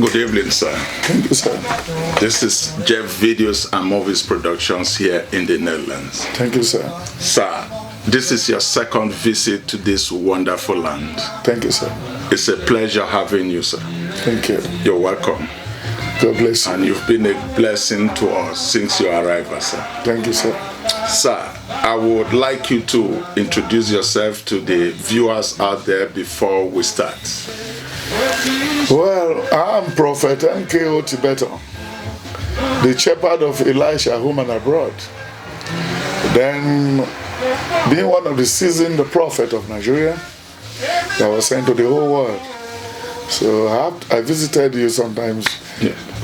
Good evening, sir. Thank you, sir. This is Jeff Videos and Movies Productions here in the Netherlands. Thank you, sir. Sir, this is your second visit to this wonderful land. Thank you, sir. It's a pleasure having you, sir. Thank you. You're welcome. God bless you. And you've been a blessing to us since your arrival, sir. Thank you, sir. Sir, I would like you to introduce yourself to the viewers out there before we start. Well, I'm Prophet M.K.O Tibetan, the shepherd of Elisha, home and abroad. Then, being one of the seasoned prophet of Nigeria that was sent to the whole world. So I visited you sometimes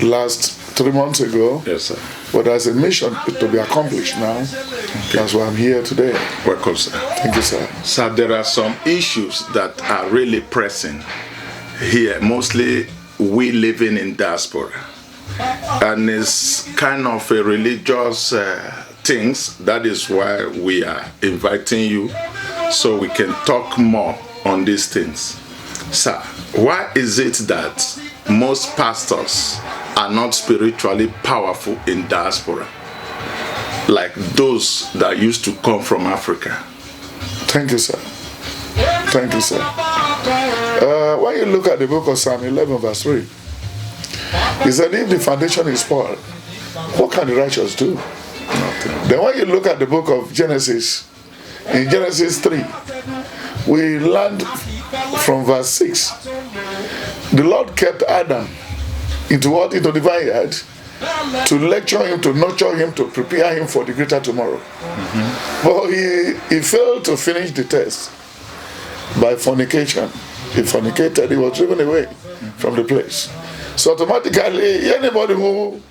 last 3 months ago. Yes, sir. But there's a mission to be accomplished now. Okay. That's why I'm here today. Welcome, sir. Thank you, sir. Sir, there are some issues that are really pressing here, mostly we living in diaspora, and it's kind of a religious things. That is why we are inviting you so we can talk more on these things. Sir, why is it that most pastors are not spiritually powerful in diaspora like those that used to come from Africa? Thank you, sir. Thank you, sir. When you look at the book of Psalm 11 verse 3, he said, if the foundation is spoiled, what can the righteous do? Nothing. Then when you look at the book of Genesis, in Genesis 3, we learned from verse 6, the Lord kept Adam into the vineyard to lecture him, to nurture him, to prepare him for the greater tomorrow. But he failed to finish the test by fornication. He fornicated, he was driven away from the place. So automatically, anybody who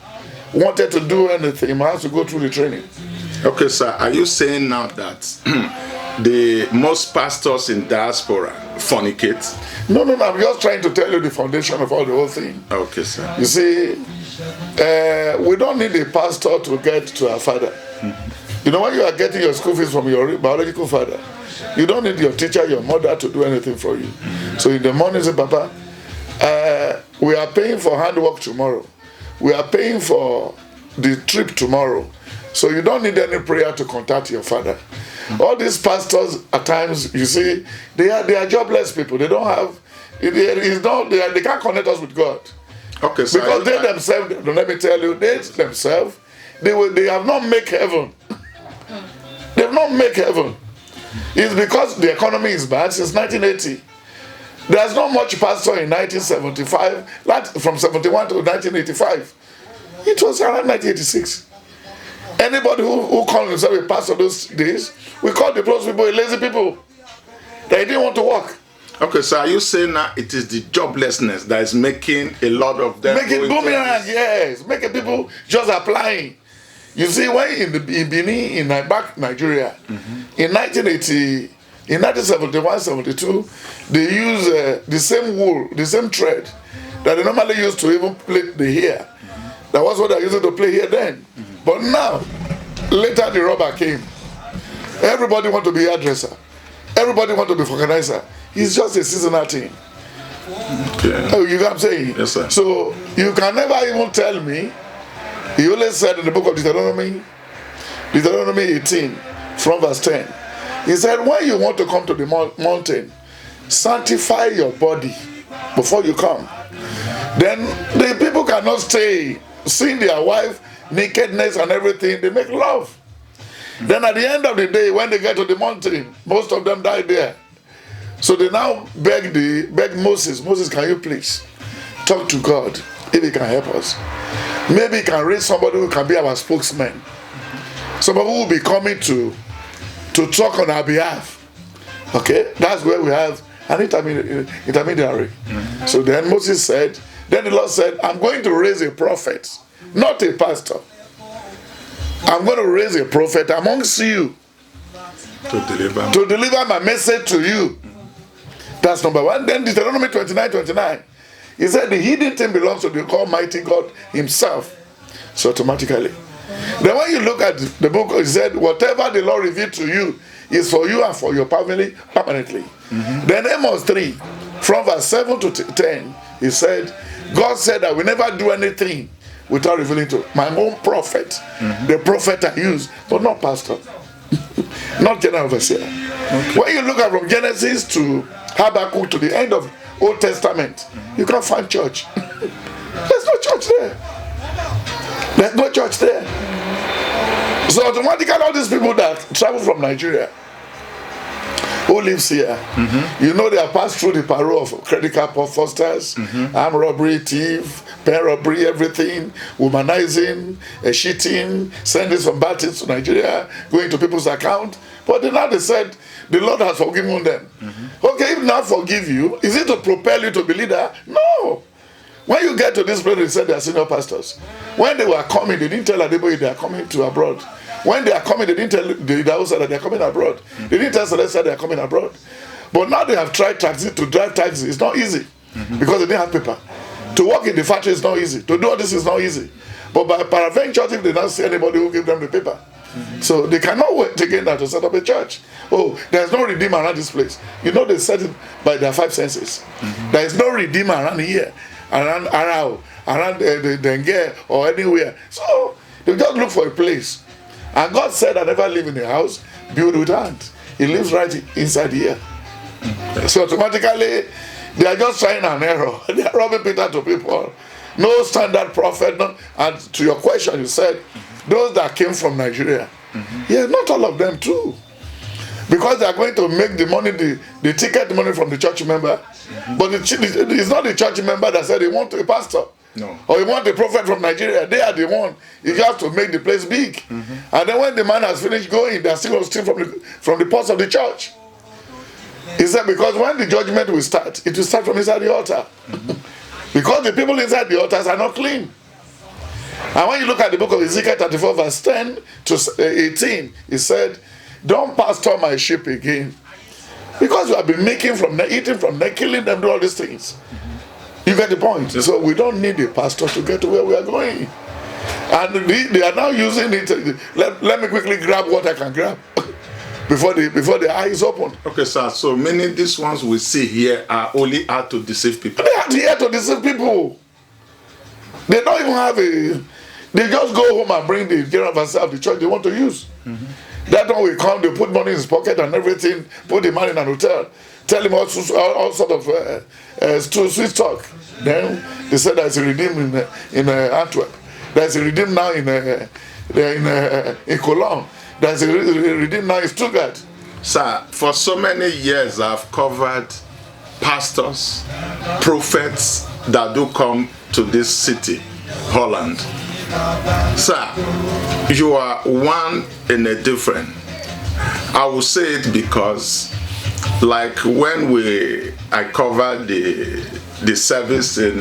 wanted to do anything has to go through the training. Okay, sir, are you saying now that the most pastors in diaspora fornicate? No, I'm just trying to tell you the foundation of all the whole thing. Okay, sir. You see, we don't need a pastor to get to our father. You know, when you are getting your school fees from your biological father, you don't need your teacher, your mother to do anything for you. So in the morning, say, Papa, we are paying for handwork tomorrow. We are paying for the trip tomorrow. So you don't need any prayer to contact your father. All these pastors, at times, you see, they are jobless people. They don't have, they can't connect us with God. Okay, so because they themselves, let me tell you, they themselves, they have not made heaven. They have not made heaven. It's because the economy is bad since 1980. There's not much pastor in 1975, from 71 to 1985. It was around 1986. Anybody who called himself a pastor those days, we called those people lazy people. They didn't want to work. Okay, so are you saying now it is the joblessness that is making a lot of them making boomerang, yes, making people just applying. You see, when in Benin, in back Nigeria, in 1980, in 1971, 72, they use the same wool, the same thread that they normally used to even plait the hair. That was what they used to play here then. But now, later the rubber came. Everybody want to be hairdresser. Everybody want to be organizer. It's just a seasonal thing. Okay. Oh, you know what I'm saying? Yes, sir. So you can never even tell me. He only said in the book of Deuteronomy 18, from verse 10, he said, when you want to come to the mountain, sanctify your body before you come. Then the people cannot stay, seeing their wife, nakedness and everything, they make love. Then at the end of the day, when they get to the mountain, most of them die there. So they now beg Moses, can you please talk to God if he can help us? Maybe he can raise somebody who can be our spokesman Some people will be coming to talk on our behalf. Okay, that's where we have an intermediary. So then Moses said, then the Lord said, I'm going to raise a prophet, not a pastor. I'm going to raise a prophet amongst you to deliver my message to you. That's number one. Then Deuteronomy 29:29. He said the hidden thing belongs to the Almighty God himself. So automatically. Then when you look at the book, he said, whatever the Lord revealed to you is for you and for your family permanently. Then Amos 3, from verse 7 to 10, he said, God said I will never do anything without revealing to my own prophet, the prophet I use, but not pastor, not general overseer. Okay. When you look at from Genesis to Habakkuk to the end of Old Testament, you can't find church. There's no church there. There's no church there. So automatically all these people that travel from Nigeria, who lives here, you know they have passed through the parole of credit card fraudsters, armed robbery, thief, pen robbery, everything, womanizing, cheating, sending some bad things to Nigeria, going to people's account. But then now they said, the Lord has forgiven them. Okay, if not forgive you, is it to propel you to be leader? No. When you get to this place, they said they are senior pastors. When they were coming, they didn't tell anybody they are coming to abroad. When they are coming, they didn't tell the outside that they are coming abroad. They didn't tell Celeste that they are coming abroad. But now they have tried taxi, to drive taxi. It's not easy because they didn't have paper. To work in the factory is not easy. To do all this is not easy. But by peradventure, if they don't see anybody who give them the paper, so they cannot wait again now to set up a church. Oh, there's no redeemer around this place. You know they set it by their five senses. There is no redeemer around here, around Arao, around the Dengue or anywhere. So they just look for a place. And God said, I never live in a house built with hands. He lives right inside here. So automatically, they are just trying an error. They are robbing Peter to people. No standard prophet. No. And to your question, you said, those that came from Nigeria. Yeah, not all of them too. Because they are going to make the money, the ticket money from the church member. But it's not the church member that said they want a pastor. No. Or you want a prophet from Nigeria. They are the one. You have to make the place big. And then when the man has finished going, they are still going to steal from the pots of the church. He said, because when the judgment will start, it will start from inside the altar. Because the people inside the altars are not clean. And when you look at the book of Ezekiel 34 verse 10 to 18, he said, don't pastor my sheep again. Because you have been eating from them, killing them, do all these things. You get the point? So we don't need a pastor to get to where we are going. And they are now using it. Let me quickly grab what I can grab before the eyes open. Okay, sir. So many these ones we see here are only out to deceive people. They are here to deceive people. They don't even have they just go home and bring the general overseer of the church they want to use. That one will come, they put money in his pocket and everything, put the man in an hotel, tell him all sort of sweet talk. Then they said there's a redeem in Antwerp. There's a redeem now in Cologne. There's a redeem now in Stuttgart. Sir, for so many years I've covered pastors, prophets that do come to this city, Holland. Sir, you are one in a different. I will say it because, like when I covered the service in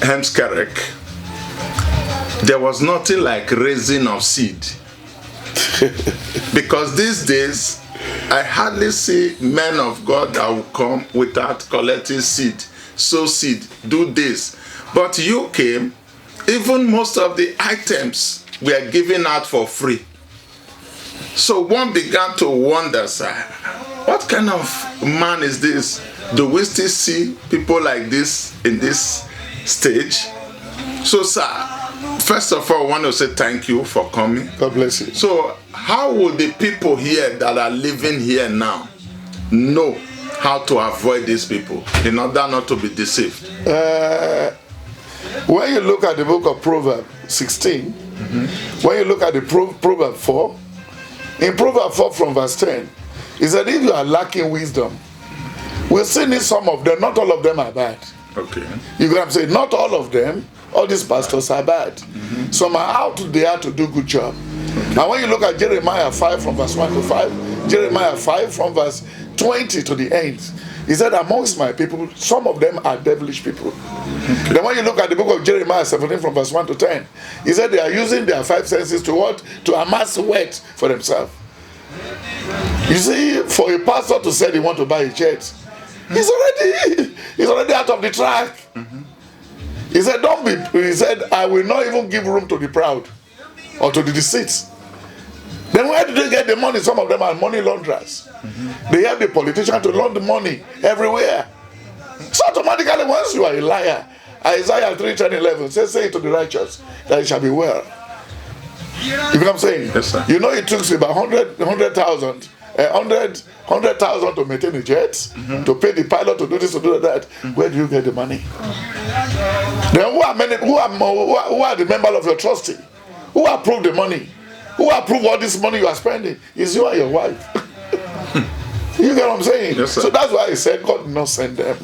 Hemskerk, there was nothing like raising of seed. Because these days, I hardly see men of God that will come without collecting seed, sow seed, do this. But you came, even most of the items were given out for free. So one began to wonder, sir, what kind of man is this? Do we still see people like this in this stage? So, sir, first of all, I want to say thank you for coming. God bless you. So, how will the people here that are living here now know how to avoid these people in order not to be deceived? When you look at the book of Proverbs 16, when you look at the Proverbs 4, in Proverbs 4 from verse 10, it said, if you are lacking wisdom, we'll see need some of them, not all of them are bad. Okay. You get what I'm saying? Not all of them. All these pastors are bad. Some are out there to do good job. And when you look at Jeremiah 5 from verse 1 to 5, Jeremiah 5 from verse 20 to the end, he said, amongst my people, some of them are devilish people. Then when you look at the book of Jeremiah 17 from verse 1 to 10, he said they are using their five senses to what? To amass wealth for themselves. You see, for a pastor to say he want to buy a jet, he's already out of the track. He said, he said, I will not even give room to the proud or to the deceit. Then where do they get the money? Some of them are money launderers. They have the politician to launder money everywhere. So automatically, once you are a liar, Isaiah 3:10-11 says, say to the righteous that it shall be well. You know what I'm saying? Yes, sir. You know it took about 100,000 to maintain a jet, to pay the pilot to do this, to do that. Where do you get the money? Then who are the members of your trustee? Who approve the money? Who approve all this money you are spending? It's you and your wife. You get what I'm saying? Yes, sir. So that's why he said God did not send them.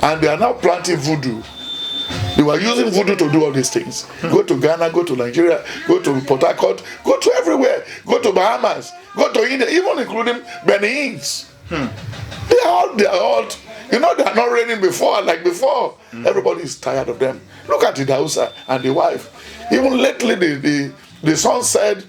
And they are now planting voodoo. They were using voodoo to do all these things. Go to Ghana, go to Nigeria, go to Port Harcourt, go to everywhere. Go to Bahamas, go to India, even including Benin's. They are all, you know, they are not raining before, like before. Everybody is tired of them. Look at the Dausa and the wife. Even lately, the son said,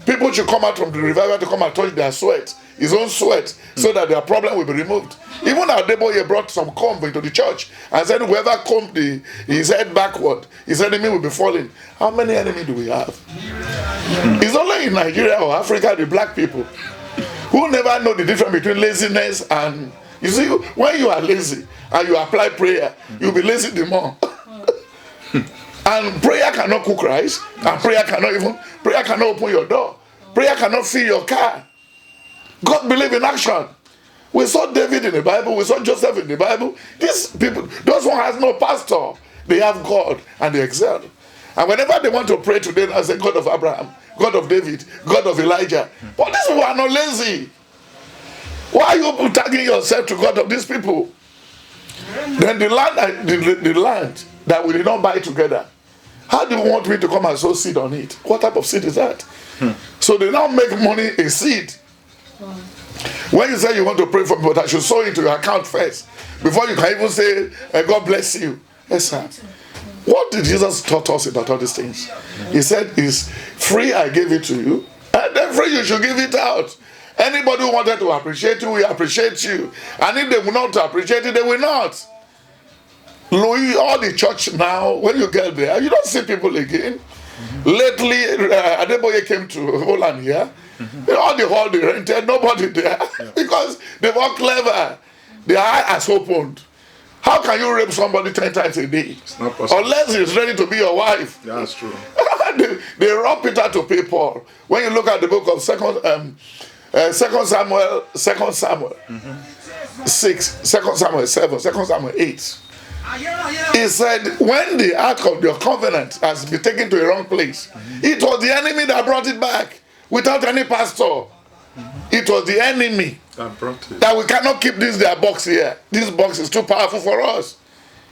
people should come out from the revival to come and touch their sweat, his own sweat, so that their problem will be removed. Even our Deboye brought some comb into the church and said, whoever combed his head backward, his enemy will be falling. How many enemies do we have? It's only in Nigeria or Africa, the black people, who never know the difference between laziness and, you see, when you are lazy and you apply prayer, you'll be lazy the more. And prayer cannot cook rice, and prayer cannot open your door. Prayer cannot fill your car. God believe in action. We saw David in the Bible, we saw Joseph in the Bible. These people, those one has no pastor. They have God and they excel. And whenever they want to pray to them, I say, God of Abraham, God of David, God of Elijah. But these people are not lazy. Why are you tagging yourself to God of these people? Then the land that we did not buy together, how do you want me to come and sow seed on it? What type of seed is that? So they now make money a seed. When you say you want to pray for me, but I should sow into your account first, before you can even say, God bless you. Yes, sir. What did Jesus taught us about all these things? He said, it's free, I gave it to you, and then free, you should give it out. Anybody who wanted to appreciate you, will appreciate you. And if they will not appreciate you, they will not. Louis, all the church now, when you get there, you don't see people again. Lately, Adeboye came to Holland here. All the hall they rented, nobody there. Because they were clever. Their eye has opened. How can you rape somebody 10 times a day? It's not possible. Unless he's ready to be your wife. That's true. They robbed Peter to pay Paul. When you look at the book of 2 Samuel 6, 2 Samuel 7, 2 Samuel 8. He said, when the ark of your covenant has been taken to a wrong place, it was the enemy that brought it back without any pastor. It was the enemy that brought it. That we cannot keep their box here. This box is too powerful for us.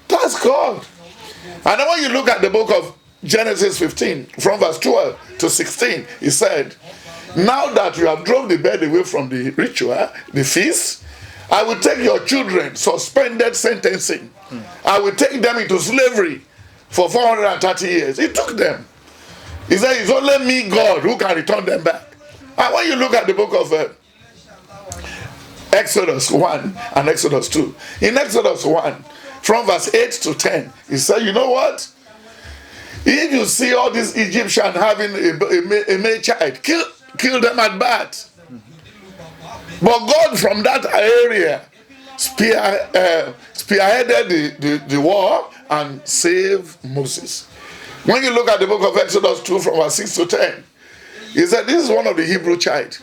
That's God. And then when you look at the book of Genesis 15, from verse 12 to 16, he said, now that you have drove the bed away from the ritual, the feast, I will take your children, suspended sentencing. I will take them into slavery for 430 years. He took them. He said, it's only me, God, who can return them back. And when you look at the book of Exodus 1 and Exodus 2, in Exodus 1, from verse 8 to 10, he said, you know what? If you see all these Egyptians having a male child, kill them at birth. But God from that area spearheaded the war and saved Moses. When you look at the book of Exodus 2 from verse 6 to 10, he said, this is one of the Hebrew child.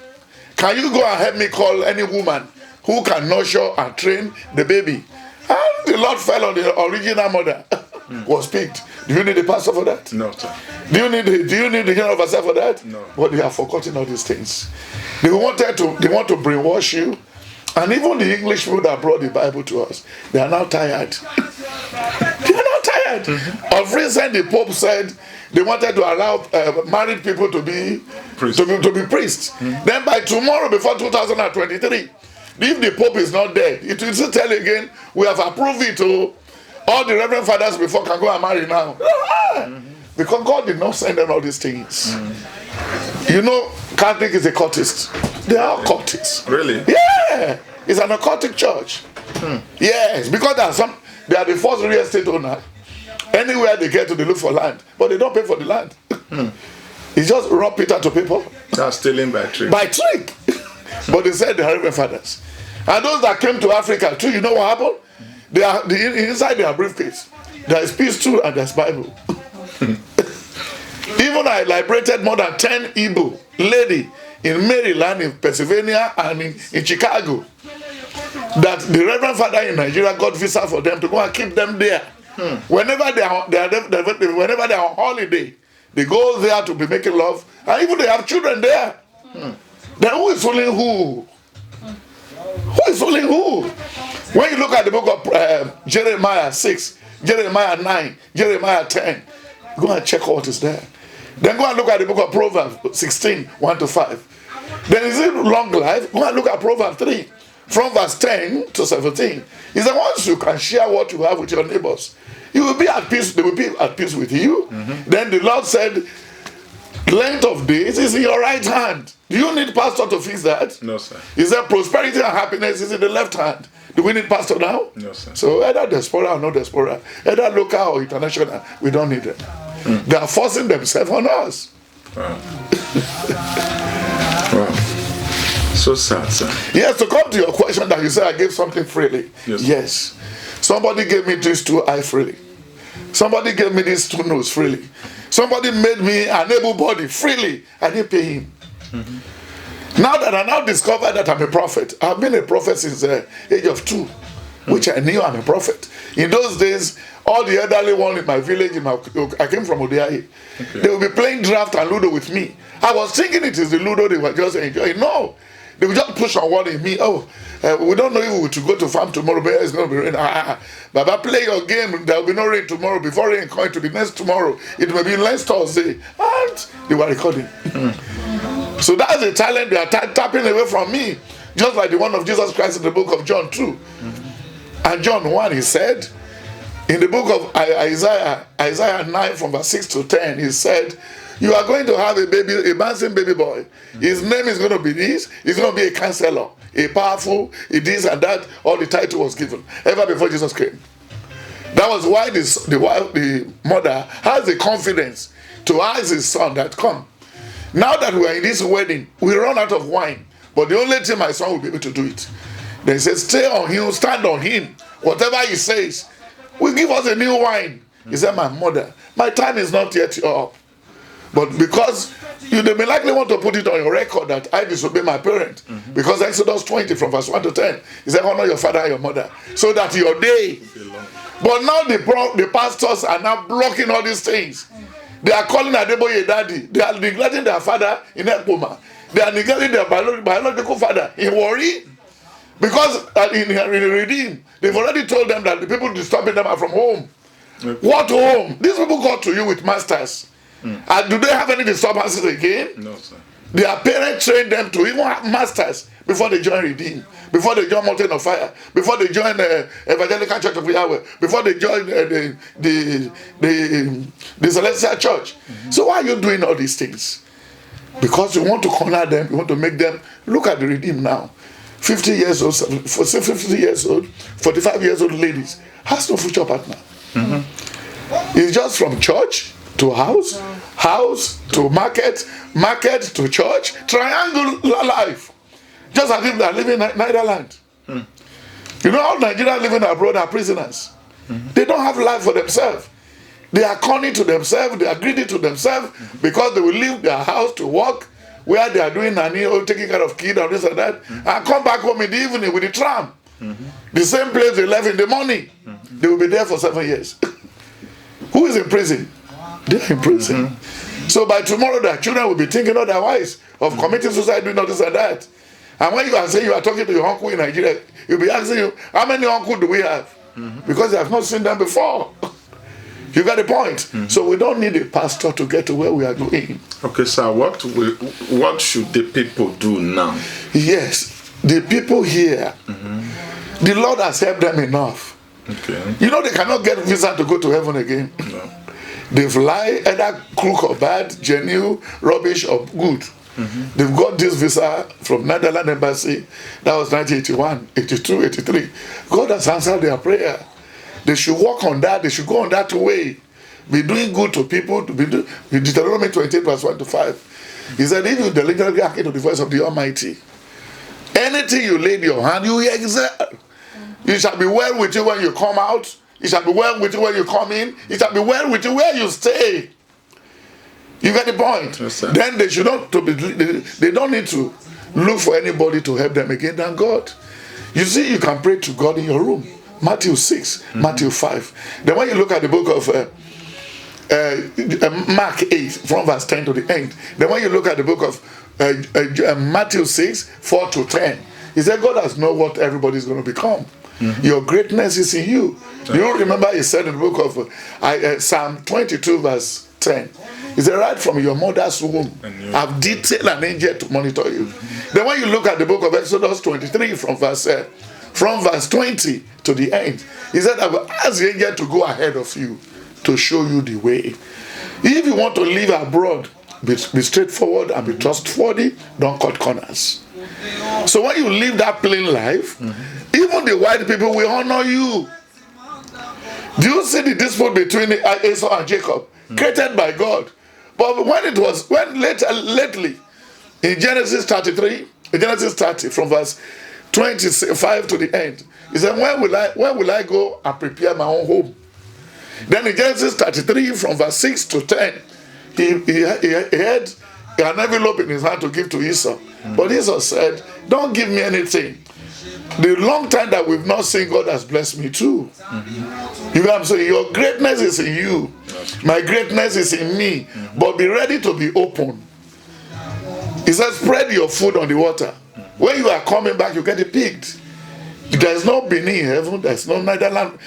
Can you go and help me call any woman who can nurture and train the baby? And the Lord fell on the original mother, was picked. Do you need a pastor for that? No, sir. Do you need the general overseer for that? No. But they have forgotten all these things. They want to brainwash you. And even the English people that brought the Bible to us, they are now tired. said. Of recent, the Pope said they wanted to allow married people to be priests. Then by tomorrow, before 2023, if the Pope is not dead, it will still tell again, we have approved it to all the Reverend Fathers before can go and marry now. Because God did not send them all these things. You know, Catholic is a cultist. They are cultists. Really? Yeah. It's an occultic church. Yes, because they are the first real estate owner. Anywhere they get to, they look for land. But they don't pay for the land. It's just raw Peter to people. That's stealing by trick. By trick. But they said they are Reverend Fathers. And those that came to Africa too, you know what happened? They are inside their briefcase. There is peace too, and there's Bible. Even I liberated more than 10 Igbo lady in Maryland, in Pennsylvania, and in Chicago. That the Reverend Father in Nigeria got visa for them to go and keep them there. Whenever they are on holiday, they go there to be making love, and even they have children there. Then who is fooling who? Who is fooling who? When you look at the book of Jeremiah 6, Jeremiah 9, Jeremiah 10, go and check what is there. Then go and look at the book of Proverbs 16, 1-5. Then is it long life? Go and look at Proverbs 3, from verse 10 to 17. He said, once you can share what you have with your neighbors, you will be at peace, they will be at peace with you. Then the Lord said, length of days is in your right hand. Do you need pastor to fix that? No, sir. He said, prosperity and happiness is in the left hand. Do we need pastor now? No, sir. So either diaspora or no diaspora, either local or international, we don't need them. They are forcing themselves on us. Wow. Wow. So sad, sir. Yes, to come to your question that you said I gave something freely. Yes. Somebody gave me these 2 eyes freely. Somebody gave me these 2 nose freely. Somebody made me an able body freely. I didn't pay him. Now that I now discovered that I'm a prophet, I've been a prophet since the age of 2, which I knew I'm a prophet. In those days, all the elderly ones in my village, I came from Odiahi, they would be playing draft and Ludo with me. I was thinking it is the Ludo they were just enjoying. No, they would just push on one in me. We don't know if we to go to farm tomorrow, but it's going to be rain. Baba, play your game. There will be no rain tomorrow. Before rain comes to the next tomorrow, it may be next Thursday. And they were recording. So that's the talent they are tapping away from me. Just like the one of Jesus Christ in the book of John 2. And John 1, he said, in the book of Isaiah 9 from verse 6 to 10, he said, you are going to have a bouncing baby boy. His name is going to be this. He's going to be a counselor, a powerful, a this and that. All the title was given ever before Jesus came. That was why the mother has the confidence to ask his son that, come. Now that we are in this wedding, we run out of wine. But the only thing my son will be able to do it. Then he says, stay on him, stand on him. Whatever he says, will give us a new wine. He said, my mother, my time is not yet up. But because they may likely want to put it on your record that I disobey my parent. Because Exodus 20 from verse 1 to 10, he said, honor your father and your mother, so that your day. But now the pastors are now blocking all these things. They are calling Adeboye daddy. They are neglecting their father in Ekpoma. They are neglecting their biological father in Warri. Because in Redeem, they've already told them that the people disturbing them are from home. What home? These people got to you with masters. And do they have any disturbances again? No, sir. Their parents trained them to even have masters before they join Redeem, before they join Mountain of Fire, before they join the Evangelical Church of Yahweh, before they join the Celestial Church. So why are you doing all these things? Because you want to corner them, you want to make them look at the Redeem now. 50 years old, 50 years old, 45 years old ladies has no future partner. It's just from church to house, house to market, market to church, triangular life. Just as if they are living in Netherlands. You know, all Nigerians living abroad are prisoners. They don't have life for themselves. They are cunning to themselves, they are greedy to themselves, because they will leave their house to work where they are doing taking care of kids or this and that, and come back home in the evening with the tram. The same place they left in the morning. They will be there for 7 years. Who is in prison? They are in prison. So by tomorrow, their children will be thinking otherwise of committing suicide, doing all this and that. And when you are saying you are talking to your uncle in Nigeria, you'll be asking you, how many uncles do we have? Because you have not seen them before. You got the point? So we don't need a pastor to get to where we are going. Okay, sir, what should the people do now? Yes, the people here, the Lord has helped them enough. Okay. You know they cannot get visa to go to heaven again. No. They fly either crook or bad, genuine, rubbish or good. They've got this visa from Netherlands embassy. That was 1981, 82, 83. God has answered their prayer. They should work on that. They should go on that way. Be doing good to people. Deuteronomy 28 verse 1 to 5. He said, if you diligently hearken to the voice of the Almighty, anything you lay in your hand, you will excel. It shall be well with you when you come out. It shall be well with you when you come in. It shall be well with you where you stay. You get the point? Yes, sir. Then they should not they don't need to look for anybody to help them again than God. You see, you can pray to God in your room. Matthew 6, Matthew 5. Then when you look at the book of Mark 8, from verse 10 to the end. Then when you look at the book of Matthew 6, 4 to 10, he said God has known what everybody is going to become. Your greatness is in you. You remember he said in the book of Psalm 22 verse 10, he said, right from your mother's womb, I've detailed an angel to monitor you. Then when you look at the book of Exodus 23 from verse 20 to the end, he said, I will ask the angel to go ahead of you to show you the way. If you want to live abroad, be straightforward and be trustworthy, don't cut corners. So when you live that plain life, even the white people will honor you. Do you see the dispute between Esau and Jacob, created by God? But when lately, in Genesis 33, Genesis 30, from verse 25 to the end, he said, when will I go and prepare my own home? Then in Genesis 33, from verse 6 to 10, he had an envelope in his hand to give to Esau. But Esau said, don't give me anything. The long time that we've not seen, God has blessed me too. You know what I'm saying? Your greatness is in you. My greatness is in me. But be ready to be open. He says, spread your food on the water. When you are coming back, you get it picked. There's no Benin in heaven. There's no Netherlands,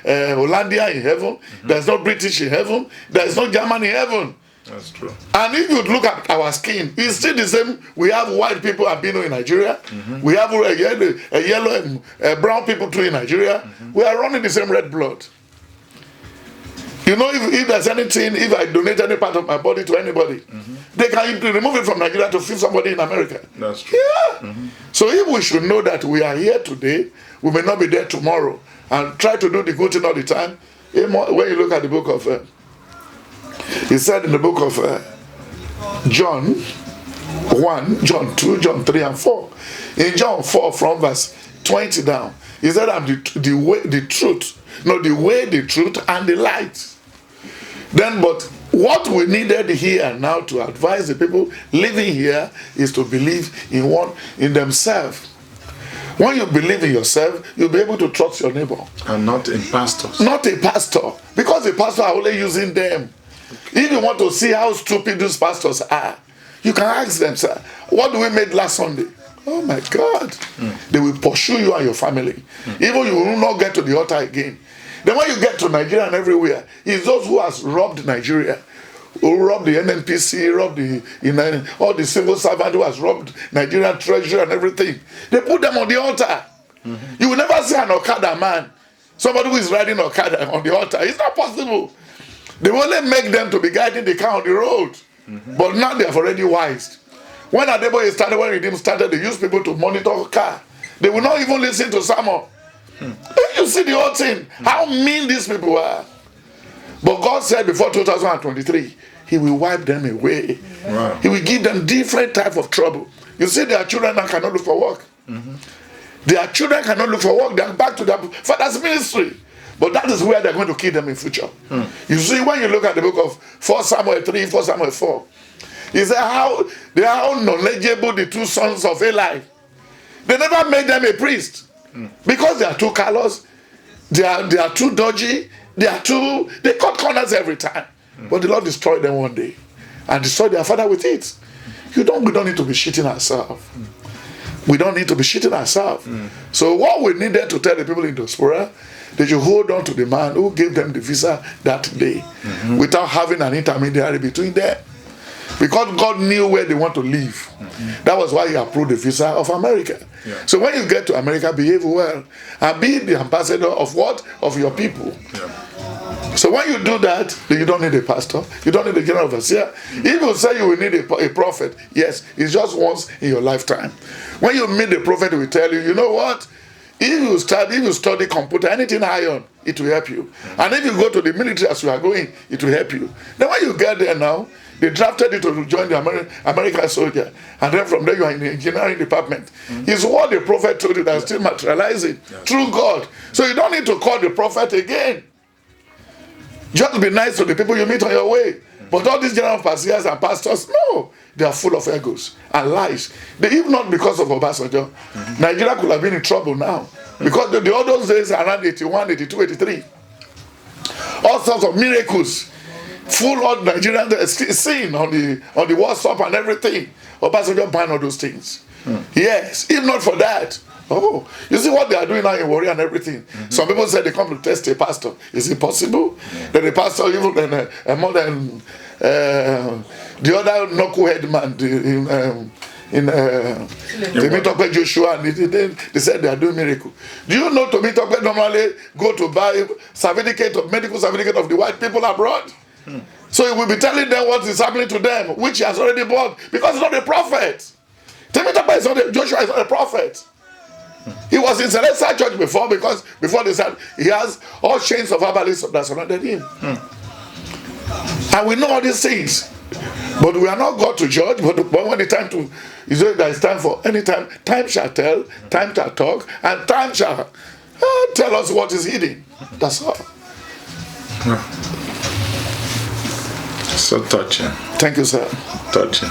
Hollandia in heaven. There's no British in heaven. There's no German in heaven. That's true. And if you look at our skin, it's still the same. We have white people albino in Nigeria. We have a yellow and brown people too in Nigeria. We are running the same red blood. You know, if there's anything, if I donate any part of my body to anybody, they can remove it from Nigeria to feed somebody in America. That's true. Yeah. So if we should know that we are here today, we may not be there tomorrow, and try to do the good thing all the time. When you look at the book of, he said in the book of John 1, John 2, John 3 and 4. In John 4 from verse 20 down, he said, I'm the way, the truth, the way, the truth, and the light. Then, but what we needed here now to advise the people living here is to believe in themselves. When you believe in yourself, you'll be able to trust your neighbor. And not in pastors. Not a pastor. Because the pastor are only using them. If you want to see how stupid these pastors are, you can ask them, sir, what do we make last Sunday? Oh my God. They will pursue you and your family. Even you will not get to the altar again. Then when you get to Nigeria and everywhere, it's those who has robbed Nigeria, who robbed the NNPC, robbed all the civil servants who has robbed Nigerian treasury and everything. They put them on the altar. You will never see an Okada man, somebody who is riding Okada on the altar. It's not possible. They only make them to be guiding the car on the road. But now they have already wised. When Adeboye started, when Redeem started, they used people to monitor the car. They will not even listen to Samuel. You see the whole thing, how mean these people are. But God said before 2023, He will wipe them away. Wow. He will give them different type of trouble. You see, their children now cannot look for work. Their children cannot look for work. They are back to their father's ministry. But that is where they're going to kill them in future. You see, when you look at the book of 1 Samuel 3, 1 Samuel 4, he said how knowledgeable the two sons of Eli. They never made them a priest. Because they are too callous, they are too dodgy, they cut corners every time. But the Lord destroyed them one day and destroyed their father with it. We don't need to be cheating ourselves. We don't need to be cheating ourselves. So what we needed to tell the people in Diaspora they should hold on to the man who gave them the visa that day without having an intermediary between them. Because God knew where they want to live. That was why he approved the visa of America. Yeah. So when you get to America, behave well and be the ambassador of what? Of your people. Yeah. So when you do that, then you don't need a pastor, you don't need a general overseer. If you say you will need a prophet, yes, it's just once in your lifetime. When you meet the prophet, he will tell you, you know what? If you study computer, anything iron, it will help you. And if you go to the military as you are going, it will help you. Then when you get there now, they drafted you to join the American soldier. And then from there you are in the engineering department. It's what the prophet told you that is still materializing through God. So you don't need to call the prophet again. Just be nice to the people you meet on your way. But all these general overseers and pastors, no, they are full of egos and lies. If not because of Obasanjo, Nigeria could have been in trouble now. Because all those days around 81, 82, 83, all sorts of miracles, full of Nigerians seen on the WhatsApp and everything. Obasanjo banned all those things. Yes, if not for that. Oh, you see what they are doing now in Warri and everything. Some people say they come to test a pastor. Is it possible? That the pastor even more than the other knucklehead man in Temitope Joshua, and they said they are doing miracle. Do you know Temitope normally go to buy medical certificate of the white people abroad? So he will be telling them what is happening to them, which he has already bought, because he's not a prophet. Temitope is not Joshua is not a prophet. He was in Celestial Church before they said he has all chains of herbalists that surrounded him. And we know all these things. But we are not God to judge, but when the time to there is time for any time, time shall tell, time shall talk, and time shall tell us what is hidden. That's all. So touching. Thank you, sir. Touching.